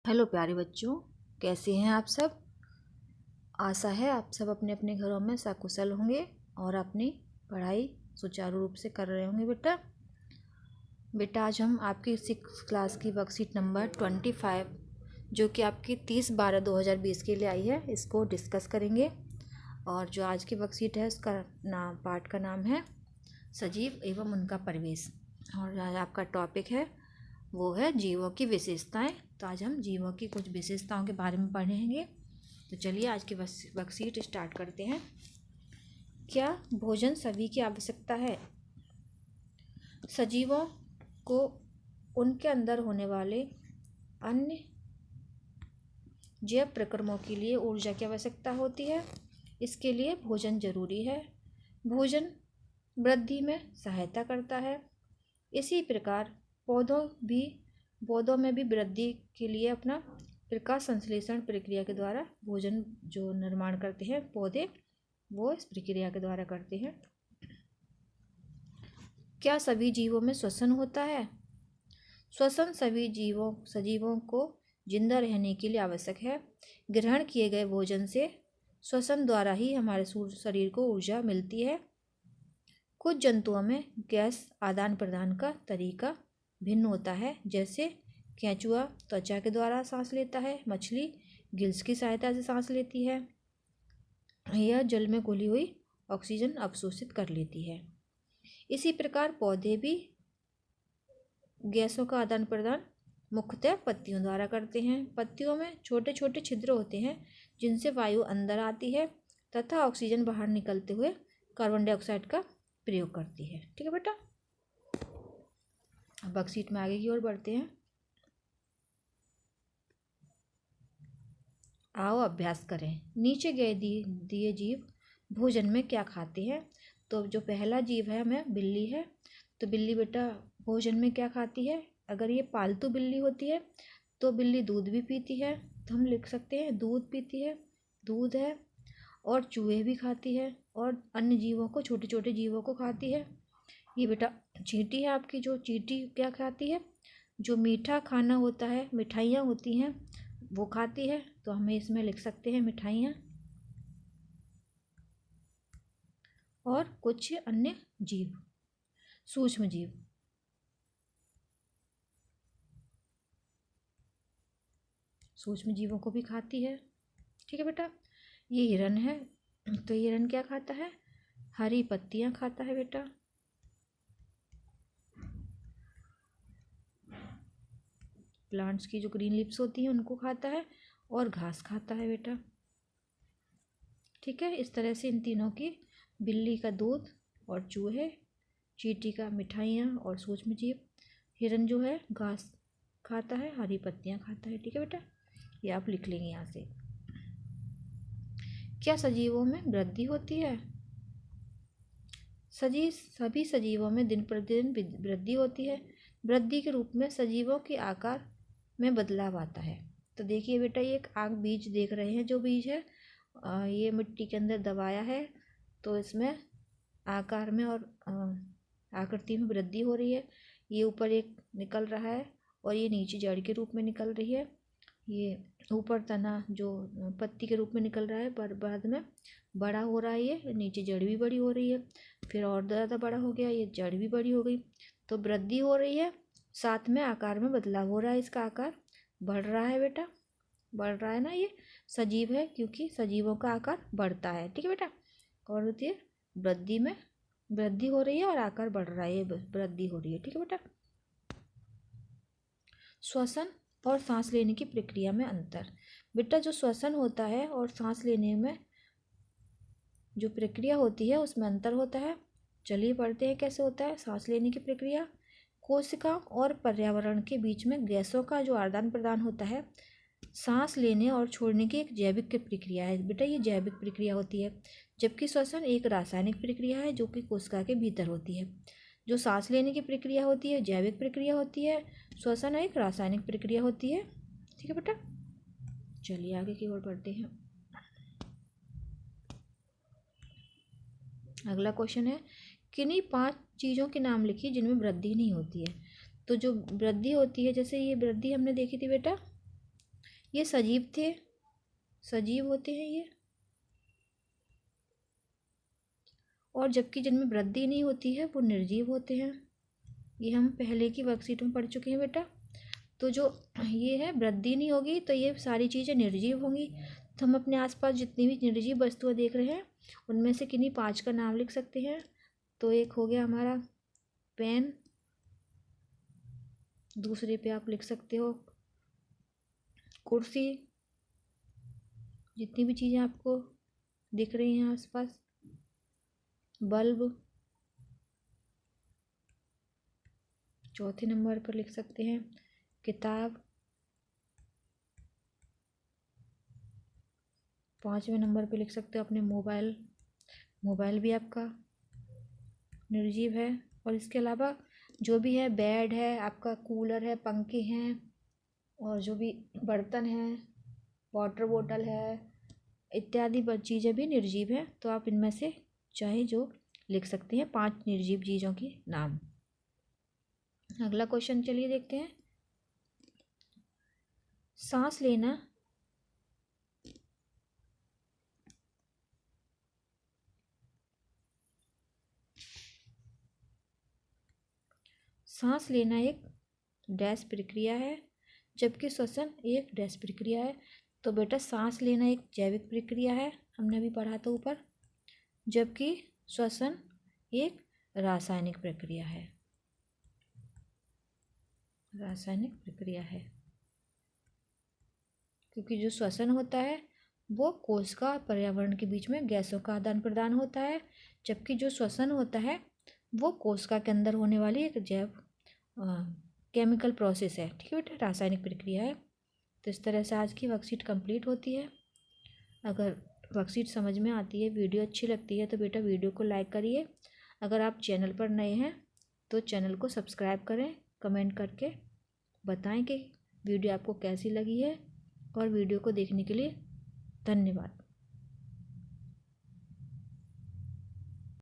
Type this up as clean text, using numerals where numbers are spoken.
Hello प्यारे बच्चों, कैसे हैं आप सब। आशा है आप सब अपने अपने घरों में सकुशल होंगे और अपनी पढ़ाई सुचारू रूप से कर रहे होंगे। बेटा आज हम आपकी 6 क्लास की वर्कशीट नंबर 25 जो कि आपकी 30/12/2020 के लिए आई है, इसको डिस्कस करेंगे। और जो आज की वर्कशीट है उसका पाठ का नाम है सजीव एवं उनका परिवेश। और आज आपका टॉपिक है वो है जीवों की विशेषताएं। तो आज हम जीवों की कुछ विशेषताओं के बारे में पढ़ेंगे। तो चलिए आज की वर्कशीट स्टार्ट करते हैं। क्या भोजन सभी की आवश्यकता है? सजीवों को उनके अंदर होने वाले अन्य जैव प्रक्रमों के लिए ऊर्जा की आवश्यकता होती है। इसके लिए भोजन जरूरी है। भोजन वृद्धि में सहायता करता है। इसी प्रकार पौधों में भी वृद्धि के लिए अपना प्रकाश संश्लेषण प्रक्रिया के द्वारा भोजन जो निर्माण करते हैं पौधे, वो इस प्रक्रिया के द्वारा करते हैं। क्या सभी जीवों में श्वसन होता है? श्वसन सभी सजीवों को जिंदा रहने के लिए आवश्यक है। ग्रहण किए गए भोजन से श्वसन द्वारा ही हमारे शरीर को ऊर्जा मिलती है। कुछ जंतुओं में गैस आदान प्रदान का तरीका भिन्न होता है, जैसे केंचुआ त्वचा के द्वारा सांस लेता है, मछली गिल्स की सहायता से सांस लेती है, यह जल में घुली हुई ऑक्सीजन अवशोषित कर लेती है। इसी प्रकार पौधे भी गैसों का आदान प्रदान मुख्यतः पत्तियों द्वारा करते हैं। पत्तियों में छोटे छोटे छिद्र होते हैं जिनसे वायु अंदर आती है तथा ऑक्सीजन बाहर निकलते हुए कार्बन डाइऑक्साइड का प्रयोग करती है। ठीक है बेटा, अब वर्कशीट में आगे की ओर बढ़ते हैं। आओ अभ्यास करें। नीचे गए दिए जीव भोजन में क्या खाते हैं? तो जो पहला जीव है हमें बिल्ली है। तो बिल्ली बेटा भोजन में क्या खाती है? अगर ये पालतू बिल्ली होती है तो बिल्ली दूध भी पीती है, तो हम लिख सकते हैं दूध पीती है, दूध है। और चूहे भी खाती है और अन्य जीवों को, छोटे छोटे जीवों को खाती है। ये बेटा चींटी है आपकी। जो चींटी क्या खाती है? जो मीठा खाना होता है, मिठाइयाँ होती हैं, वो खाती है। तो हमें इसमें लिख सकते हैं मिठाइयाँ। और कुछ अन्य जीव, सूक्ष्म जीव, सूक्ष्म जीवों को भी खाती है। ठीक है बेटा, ये हिरन है। तो हिरन क्या खाता है? हरी पत्तियां खाता है बेटा। प्लांट्स की जो ग्रीन लिप्स होती हैं उनको खाता है और घास खाता है बेटा। ठीक है, इस तरह से इन तीनों की, बिल्ली का दूध और चूहे, चींटी का मिठाइयाँ और सूक्ष्म जीव, हिरन जो है घास खाता है, हरी पत्तियां खाता है। ठीक है बेटा, ये आप लिख लेंगे यहाँ से। क्या सजीवों में वृद्धि होती है? सभी सजीवों में दिन प्रतिदिन वृद्धि होती है। वृद्धि के रूप में सजीवों के आकार में बदलाव आता है। तो देखिए बेटा, ये एक आग बीज देख रहे हैं, जो बीज है ये मिट्टी के अंदर दबाया है, तो इसमें आकार में और आकृति में वृद्धि हो रही है। ये ऊपर एक निकल रहा है और ये नीचे जड़ के रूप में निकल रही है। ये ऊपर तना जो पत्ती के रूप में निकल रहा है, पर बाद में बड़ा हो रहा है। ये नीचे जड़ भी बड़ी हो रही है, फिर और ज़्यादा बड़ा हो गया, ये जड़ भी बड़ी हो गई। तो वृद्धि हो रही है, साथ में आकार में बदलाव हो रहा है। इसका आकार बढ़ रहा है बेटा, बढ़ रहा है ना। ये सजीव है क्योंकि सजीवों का आकार बढ़ता है। ठीक है बेटा, और होती है वृद्धि में वृद्धि हो रही है और आकार बढ़ रहा है, वृद्धि हो रही है। ठीक है बेटा, श्वसन और सांस लेने की प्रक्रिया में अंतर। बेटा जो श्वसन होता है और सांस लेने में जो प्रक्रिया होती है उसमें अंतर होता है। चलिए पढ़ते हैं कैसे होता है सांस लेने की प्रक्रिया। कोशिका और पर्यावरण के बीच में गैसों का जो आदान प्रदान होता है, सांस लेने और छोड़ने की एक जैविक प्रक्रिया है बेटा, ये जैविक प्रक्रिया होती है। जबकि श्वसन एक रासायनिक प्रक्रिया है जो कि कोशिका के भीतर होती है। जो सांस लेने की प्रक्रिया होती है जैविक प्रक्रिया होती है, श्वसन एक रासायनिक प्रक्रिया होती है। ठीक है बेटा, चलिए आगे की ओर बढ़ते हैं। अगला क्वेश्चन है, किन्हीं 5 चीज़ों के नाम लिखिए जिनमें वृद्धि नहीं होती है। तो जो वृद्धि होती है, जैसे ये वृद्धि हमने देखी थी बेटा, ये सजीव थे, सजीव होते हैं ये। और जबकि जिनमें वृद्धि नहीं होती है वो निर्जीव होते हैं। ये हम पहले की वर्कशीट में पढ़ चुके हैं बेटा। तो जो ये है वृद्धि नहीं होगी तो ये सारी चीज़ें निर्जीव होंगी। तो हम अपने आसपास जितनी भी निर्जीव वस्तुएं देख रहे हैं उनमें से किन्हीं 5 का नाम लिख सकते हैं। तो एक हो गया हमारा पेन, दूसरे पे आप लिख सकते हो कुर्सी, जितनी भी चीज़ें आपको दिख रही हैं आसपास, बल्ब, चौथे नंबर पर लिख सकते हैं किताब, 5वें नंबर पे लिख सकते हो अपने मोबाइल, मोबाइल भी आपका निर्जीव है। और इसके अलावा जो भी है बेड है आपका, कूलर है, पंखे हैं, और जो भी बर्तन हैं, वाटर बोतल है, इत्यादि चीज़ें भी निर्जीव हैं। तो आप इनमें से चाहे जो लिख सकते हैं 5 निर्जीव चीज़ों के नाम। अगला क्वेश्चन चलिए देखते हैं। सांस लेना सांस लेना एक डैश प्रक्रिया है, जबकि श्वसन एक डैश प्रक्रिया है। तो बेटा सांस लेना एक जैविक प्रक्रिया है, हमने अभी पढ़ा था ऊपर, जबकि श्वसन एक रासायनिक प्रक्रिया है, रासायनिक प्रक्रिया है। क्योंकि जो श्वसन होता है वो कोशिका और पर्यावरण के बीच में गैसों का आदान प्रदान होता है, जबकि जो श्वसन होता है वो कोशिका के अंदर होने वाली एक जैव केमिकल प्रोसेस है। ठीक है बेटा, रासायनिक प्रक्रिया है। तो इस तरह से आज की वर्कशीट कंप्लीट होती है। अगर वर्कशीट समझ में आती है, वीडियो अच्छी लगती है तो बेटा वीडियो को लाइक करिए। अगर आप चैनल पर नए हैं तो चैनल को सब्सक्राइब करें, कमेंट करके बताएं कि वीडियो आपको कैसी लगी है। और वीडियो को देखने के लिए धन्यवाद।